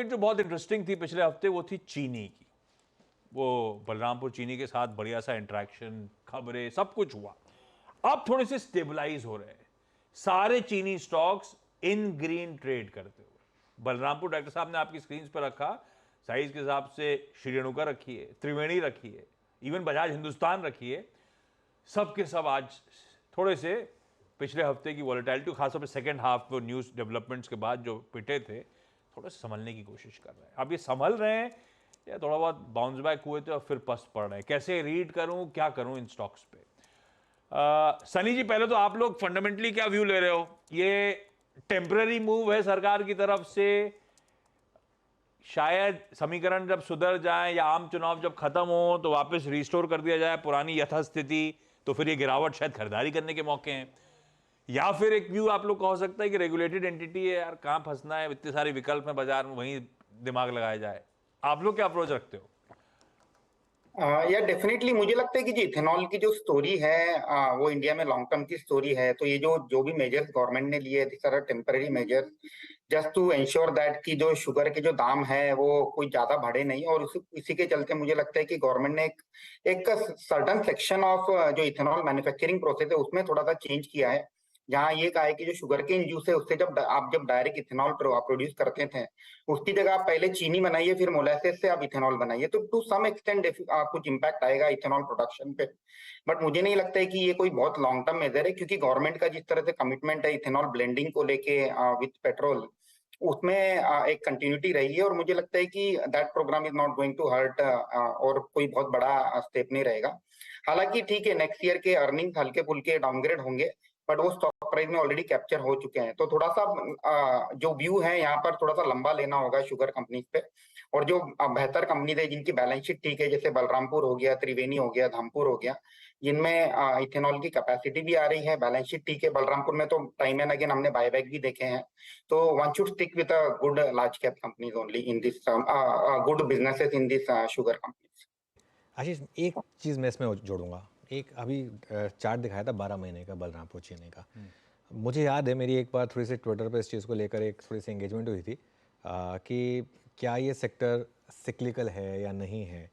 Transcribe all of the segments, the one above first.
Market जो बहुत interesting थी पिछले हफ्ते वो थी चीनी की। वो बलरामपुर चीनी के साथ बढ़िया सा इंटरेक्शन, खबरें, सब कुछ हुआ। अब थोड़े से स्टेबलाइज हो रहे हैं सारे चीनी स्टॉक्स इन ग्रीन ट्रेड करते हुए। बलरामपुर डॉक्टर साहब ने आपकी स्क्रीन पर रखा, साइज के हिसाब से श्री रेणुका रखी है, त्रिवेणी रखी है, इवन बजाज हिंदुस्तान रखी है। सब के सब आज थोड़े से पिछले हफ्ते की वॉलेटिलिटी, खासतौर पे सेकेंड हाफ में न्यूज़ डेवलपमेंट्स के बाद जो पिटे थे, थोड़ा संभलने की कोशिश कर रहे हैं। अब ये संभल रहे हैं या थोड़ा बहुत बाउंस बैक हुए थे और फिर पस्त पड़ रहे हैं? कैसे रीड करूं, क्या करूं इन स्टॉक्स पे? सनी जी, पहले तो आप लोग फंडामेंटली क्या व्यू ले रहे हो? ये टेम्पररी मूव है सरकार की तरफ से, शायद समीकरण जब सुधर जाए या आम चुनाव जब खत्म हो तो वापस रिस्टोर कर दिया जाए पुरानी यथास्थिति, तो फिर ये गिरावट शायद खरीदारी करने के मौके हैं? या फिर एक व्यू आप लोग का हो सकता है कि रेगुलेटेड एंटिटी है यार, कहां फंसना है, इतने सारे विकल्प में बाजार में, वहीं दिमाग लगाया जाए। आप लोग क्या अप्रोच रखते हो? या डेफिनेटली मुझे लगता है कि जो इथेनॉल की जो स्टोरी है वो इंडिया में लॉन्ग टर्म की स्टोरी है। तो ये जो जो भी मेजर्स गवर्नमेंट ने लिए, this are temporary measures just to ensure that कि जो शुगर के जो दाम है वो कोई ज्यादा बढ़े नहीं। और इसी के चलते मुझे लगता है कि गवर्नमेंट ने एक सर्टन सेक्शन ऑफ जो इथेनॉल मैन्युफैक्चरिंग प्रोसेस है उसमें थोड़ा सा चेंज किया है। जहाँ ये कहा है कि जो शुगर केन जूस है उससे जब डायरेक्ट इथेनॉल प्रोड्यूस करते थे, उसकी जगह आप पहले चीनी बनाइए, फिर मोलासेस से आप इथेनॉल बनाइए, तो टू सम एक्सटेंट कुछ इम्पैक्ट आएगा इथेनॉल प्रोडक्शन पे। बट मुझे नहीं लगता है कि ये कोई बहुत लॉन्ग टर्म मेजर है, क्योंकि गवर्नमेंट का जिस तरह से कमिटमेंट है इथेनॉल ब्लेंडिंग को लेके विथ पेट्रोल, उसमें एक कंटिन्यूटी रही है। और मुझे लगता है कि that programme is not going to hurt और कोई बहुत बड़ा स्टेप नहीं रहेगा। हालांकि ठीक है, नेक्स्ट ईयर के अर्निंग्स हल्के फुल्के डाउनग्रेड होंगे, बट वो स्टॉक प्राइस में ऑलरेडी कैप्चर हो चुके हैं। तो थोड़ा सा जो व्यू है यहाँ पर थोड़ा सा लंबा लेना होगा शुगर कंपनीज पे। और जो बेहतर कंपनीज है जिनकी बैलेंस शीट ठीक है, जैसे बलरामपुर हो गया, त्रिवेणी हो गया, धामपुर हो गया, जिनमें इथेनॉल की कैपेसिटी भी आ रही है, बैलेंस शीट ठीक है। बलरामपुर में तो टाइम एंड अगेन हमने बायबैक भी देखे हैं। तो one should stick with a good large cap companies only in this good businesses in this sugar companies. Ashish, एक चीज़ मैं इसमें जोड़ूंगा। एक अभी चार्ट दिखाया था 12 महीने का बलरामपुर चीनी का। मुझे याद है मेरी एक बार थोड़ी सी ट्विटर पे इस चीज़ को लेकर एक थोड़ी सी एंगेजमेंट हुई थी कि क्या ये सेक्टर सिक्लिकल है या नहीं है।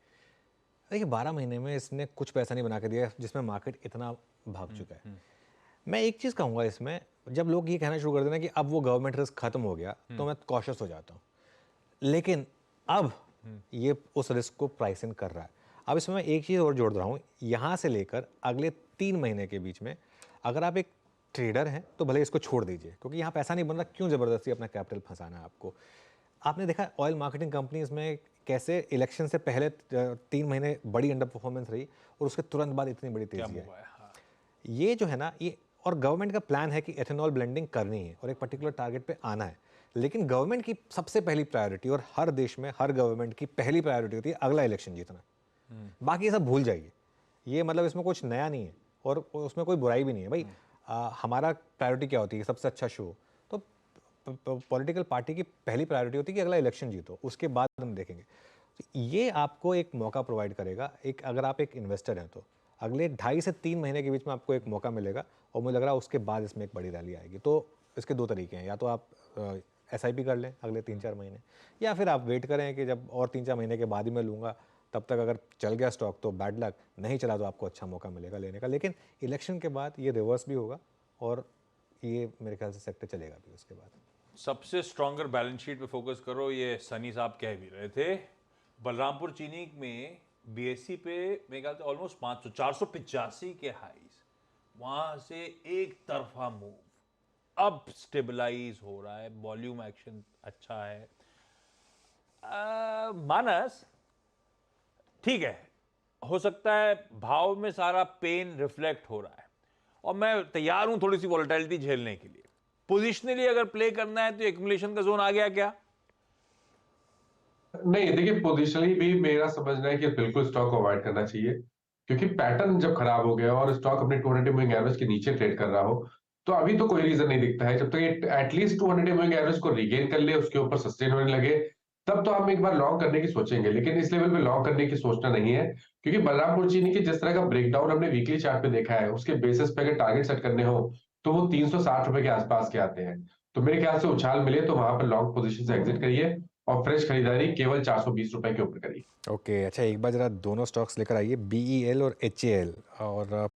देखिए, 12 महीने में इसने कुछ पैसा नहीं बना के दिया जिसमें मार्केट इतना भाग चुका है। मैं एक चीज़ कहूँगा इसमें, जब लोग ये कहना शुरू कर देना कि अब वो गवर्नमेंट रिस्क खत्म हो गया, तो मैं कॉशियस हो जाता हूँ। लेकिन अब ये उस रिस्क को प्राइस इन कर रहा है। अब इसमें मैं एक चीज़ और जोड़ रहा हूँ, यहाँ से लेकर अगले 3 महीने के बीच में अगर आप एक ट्रेडर हैं तो भले इसको छोड़ दीजिए, क्योंकि यहाँ पैसा नहीं बन रहा, क्यों ज़बरदस्ती अपना कैपिटल फंसाना है आपको। आपने देखा ऑयल मार्केटिंग कंपनीज में कैसे इलेक्शन से पहले 3 महीने बड़ी अंडर परफॉर्मेंस रही और उसके तुरंत बाद इतनी बड़ी तेजी है। ये जो है ना, ये और गवर्नमेंट का प्लान है कि एथेनॉल ब्लेंडिंग करनी है और एक पर्टिकुलर टारगेट पे आना है। लेकिन गवर्नमेंट की सबसे पहली प्रायोरिटी, और हर देश में हर गवर्नमेंट की पहली प्रायोरिटी होती है अगला इलेक्शन जीतना। बाकी ये सब भूल जाइए। ये मतलब इसमें कुछ नया नहीं है और उसमें कोई बुराई भी नहीं है भाई। हमारा प्रायोरिटी क्या होती है? सबसे अच्छा शो। तो पॉलिटिकल पार्टी की पहली प्रायोरिटी होती है कि अगला इलेक्शन जीतो, उसके बाद हम देखेंगे। तो ये आपको एक मौका प्रोवाइड करेगा। एक अगर आप एक इन्वेस्टर हैं तो अगले 2.5 से 3 महीने के बीच में आपको एक मौका मिलेगा, और मुझे लग रहा है उसके बाद इसमें एक बड़ी रैली आएगी। तो इसके 2 तरीके हैं, या तो आप SIP कर लें अगले 3-4 महीने, या फिर आप वेट करें कि जब और 3-4 महीने के बाद ही मैं लूँगा, तब तक अगर चल गया स्टॉक तो बैड लक, नहीं चला तो आपको अच्छा मौका मिलेगा लेने का। लेकिन इलेक्शन के बाद ये रिवर्स भी होगा और ये मेरे ख्याल से सेक्टर चलेगा भी उसके बाद। सबसे स्ट्रॉन्गर बैलेंस शीट पे फोकस करो, ये सनी साहब कह भी रहे थे। बलरामपुर चीनी में BSE पे मेरे ख्याल से ऑलमोस्ट 485 के हाईज, वहां से एक तरफा मूव, अब स्टेबलाइज हो रहा है, वॉल्यूम एक्शन अच्छा है। मानस, ठीक है, हो सकता है भाव में सारा पेन रिफ्लेक्ट हो रहा है और मैं तैयार हूं थोड़ी सी वॉलेटिलिटी झेलने के लिए। पोजिशनली अगर प्ले करना है तो एक्युमुलेशन का जोन आ गया क्या? नहीं, देखिए, पोजिशनली भी मेरा समझना है कि बिल्कुल स्टॉक को अवॉइड करना चाहिए, क्योंकि पैटर्न जब खराब हो गया और स्टॉक अपने 200 मूविंग एवरेज के नीचे ट्रेड कर रहा हो, तो अभी तो कोई रीजन नहीं दिखता है। जब तक एटलीस्ट 200 मूविंग एवरेज को रिगेन कर ले, उसके ऊपर सस्टेन होने लगे, तब तो हम एक बार लॉन्ग करने की सोचेंगे। लेकिन इस लेवल पे लॉन्ग करने की सोचना नहीं है, क्योंकि बलरामपुर चीनी की जिस तरह का ब्रेकडाउन हमने वीकली चार्ट पे देखा है, उसके बेसिस पे अगर टारगेट सेट करने हो तो वो 360 रुपए के आसपास के आते हैं। तो मेरे ख्याल से उछाल मिले तो वहां पर लॉन्ग पोजीशन से एग्जिट करिए और फ्रेश खरीदारी केवल 420 रुपए के ऊपर करिए। ओके, अच्छा एक बार जरा दोनों स्टॉक्स लेकर आइए, BEL और HAL, और